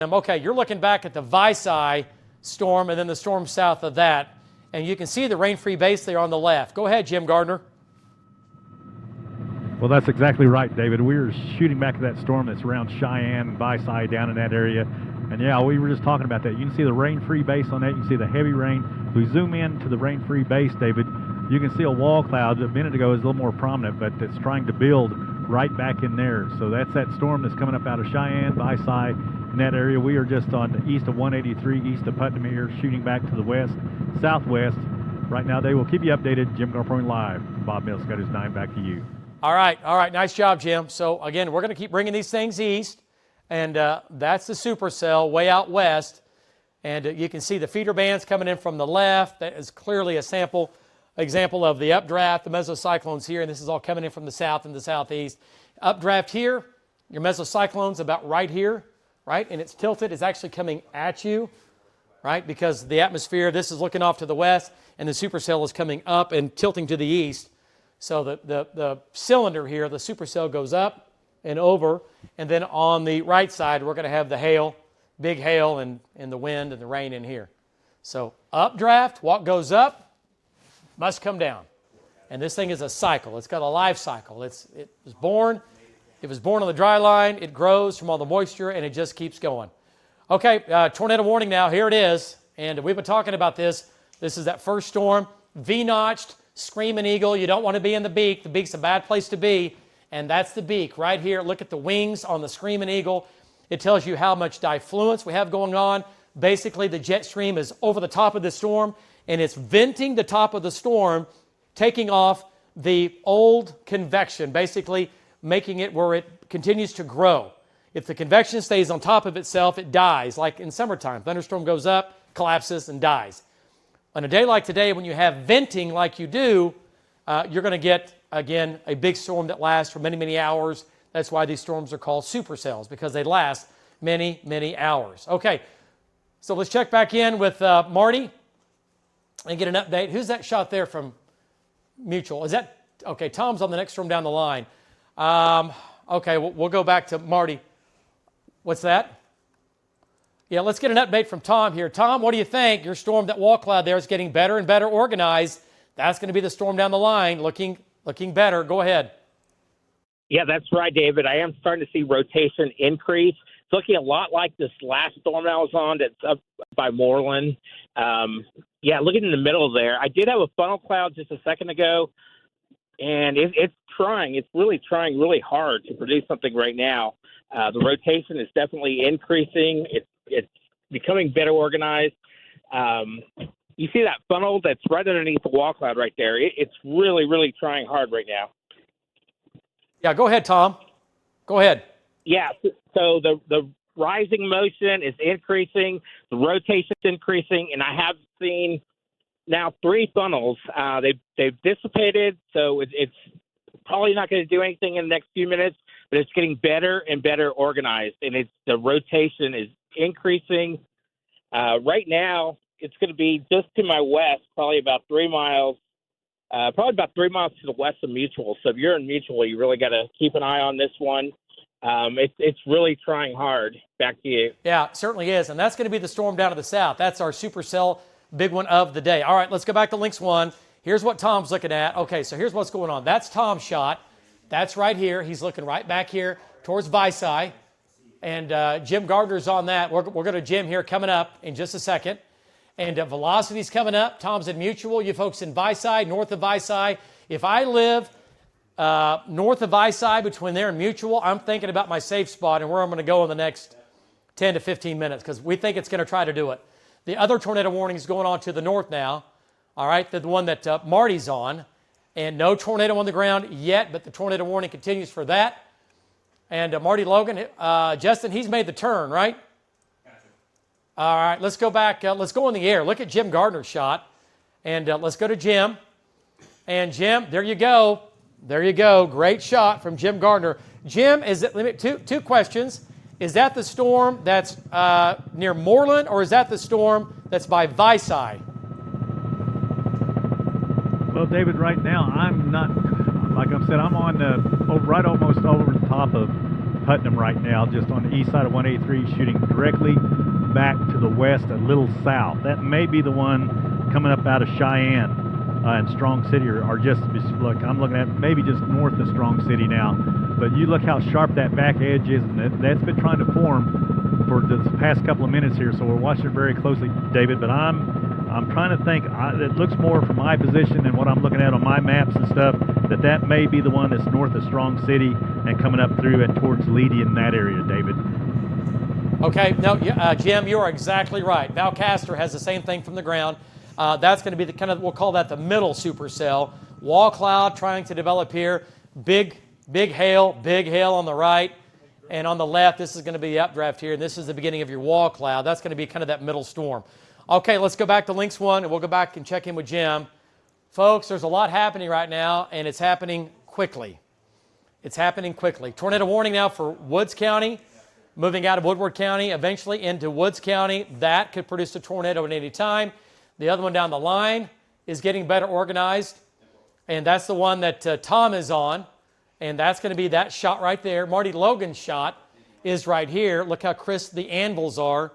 Okay, you're looking back at the Visay storm and then the storm south of that, and you can see the rain-free base there on the left. Go ahead, Jim Gardner. Well, that's exactly right, David. We were shooting back at that storm that's around Cheyenne and Visay down in that area. And yeah, we were just talking about that. You can see the rain-free base on that. You can see the heavy rain. If we zoom in to the rain-free base, David, you can see a wall cloud. A minute ago it was a little more prominent, but it's trying to build right back in there. So that's that storm that's coming up out of Cheyenne, Visay, in that area. We are just on the east of 183, east of Putnam here, shooting back to the west, southwest. Right now, they will keep you updated. Jim Gardner live. Bob Mills got his 9 back to you. All right. Nice job, Jim. So, again, we're going to keep bringing these things east, and that's the supercell way out west. And you can see the feeder bands coming in from the left. That is clearly a example of the updraft, the mesocyclones here, and this is all coming in from the south and the southeast. Updraft here, your mesocyclone's about right here, right? And it's tilted. It's actually coming at you, right? Because the atmosphere, this is looking off to the west, and the supercell is coming up and tilting to the east. So the cylinder here, the supercell goes up and over, and then on the right side, we're going to have the hail, big hail, and the wind and the rain in here. So updraft, what goes up must come down. And this thing is a cycle. It's got a life cycle. It was born on the dry line. It grows from all the moisture, and it just keeps going. Okay, tornado warning now. Here it is. And we've been talking about this. This is that first storm. V-notched, screaming eagle. You don't want to be in the beak. The beak's a bad place to be. And that's the beak right here. Look at the wings on the screaming eagle. It tells you how much diffluence we have going on. Basically, the jet stream is over the top of the storm, and it's venting the top of the storm, taking off the old convection, basically making it where it continues to grow. If the convection stays on top of itself, it dies, like in summertime. Thunderstorm goes up, collapses, and dies. On a day like today, when you have venting like you do, you're going to get, again, a big storm that lasts for many, many hours. That's why these storms are called supercells, because they last many, many hours. Okay, so let's check back in with Marty and get an update. Who's that shot there from Mutual? Is that, okay, Tom's on the next storm down the line. Okay, we'll go back to Marty. What's that? Yeah, let's get an update from Tom here. Tom, what do you think? Your storm, that wall cloud there, is getting better and better organized. That's going to be the storm down the line, looking better. Go ahead. Yeah, that's right, David. I am starting to see rotation increase. It's looking a lot like this last storm I was on that's up by Moreland. Yeah, looking in the middle there. I did have a funnel cloud just a second ago, and it's trying. It's really trying really hard to produce something right now. The rotation is definitely increasing. It's becoming better organized. You see that funnel that's right underneath the wall cloud right there? It's really, really trying hard right now. Yeah, go ahead, Tom. Go ahead. Yeah, so the rising motion is increasing, the rotation is increasing, and I have seen now 3 funnels. They've dissipated, so it's probably not going to do anything in the next few minutes, but it's getting better and better organized, and the rotation is increasing. Right now, it's going to be just to my west, probably about 3 miles. Probably about 3 miles to the west of Mutual. So if you're in Mutual, you really got to keep an eye on this one. It's really trying hard. Back to you. Yeah, it certainly is. And that's going to be the storm down to the south. That's our supercell big one of the day. All right, let's go back to Lynx 1. Here's what Tom's looking at. Okay, so here's what's going on. That's Tom's shot. That's right here. He's looking right back here towards Visay. And Jim Gardner's on that. We're going to Jim here coming up in just a second. And velocity's coming up. Tom's in Mutual. You folks in Visay, north of Visay. If I live north of Visay, between there and Mutual, I'm thinking about my safe spot and where I'm going to go in the next 10 to 15 minutes because we think it's going to try to do it. The other tornado warning is going on to the north now. All right, the one that Marty's on. And no tornado on the ground yet, but the tornado warning continues for that. And Marty Logan, Justin, he's made the turn, right? All right, let's go back. Let's go in the air. Look at Jim Gardner's shot. And let's go to Jim. And Jim, there you go. There you go. Great shot from Jim Gardner. Jim, is it two questions. Is that the storm that's near Moreland, or is that the storm that's by Visay? Well, David, right now I'm not, like I said, I'm on right almost over the top of Putnam right now, just on the east side of 183, shooting directly back to the west, a little south. That may be the one coming up out of Cheyenne and Strong City, or just, look, I'm looking at maybe just north of Strong City now. But you look how sharp that back edge is, and that's been trying to form for the past couple of minutes here, so we're watching it very closely, David. But I'm trying to think, it looks more from my position and what I'm looking at on my maps and stuff, that may be the one that's north of Strong City and coming up through and towards Leedy in that area, David. Okay, no, Jim, you are exactly right. Valcaster has the same thing from the ground. That's going to be the kind of, we'll call that the middle supercell. Wall cloud trying to develop here. Big hail on the right. And on the left, this is going to be the updraft here. And this is the beginning of your wall cloud. That's going to be kind of that middle storm. Okay, let's go back to Lynx 1, and we'll go back and check in with Jim. Folks, there's a lot happening right now, and it's happening quickly. It's happening quickly. Tornado warning now for Woods County, moving out of Woodward County, eventually into Woods County. That could produce a tornado at any time. The other one down the line is getting better organized, and that's the one that Tom is on, and that's going to be that shot right there. Marty Logan's shot is right here. Look how crisp the anvils are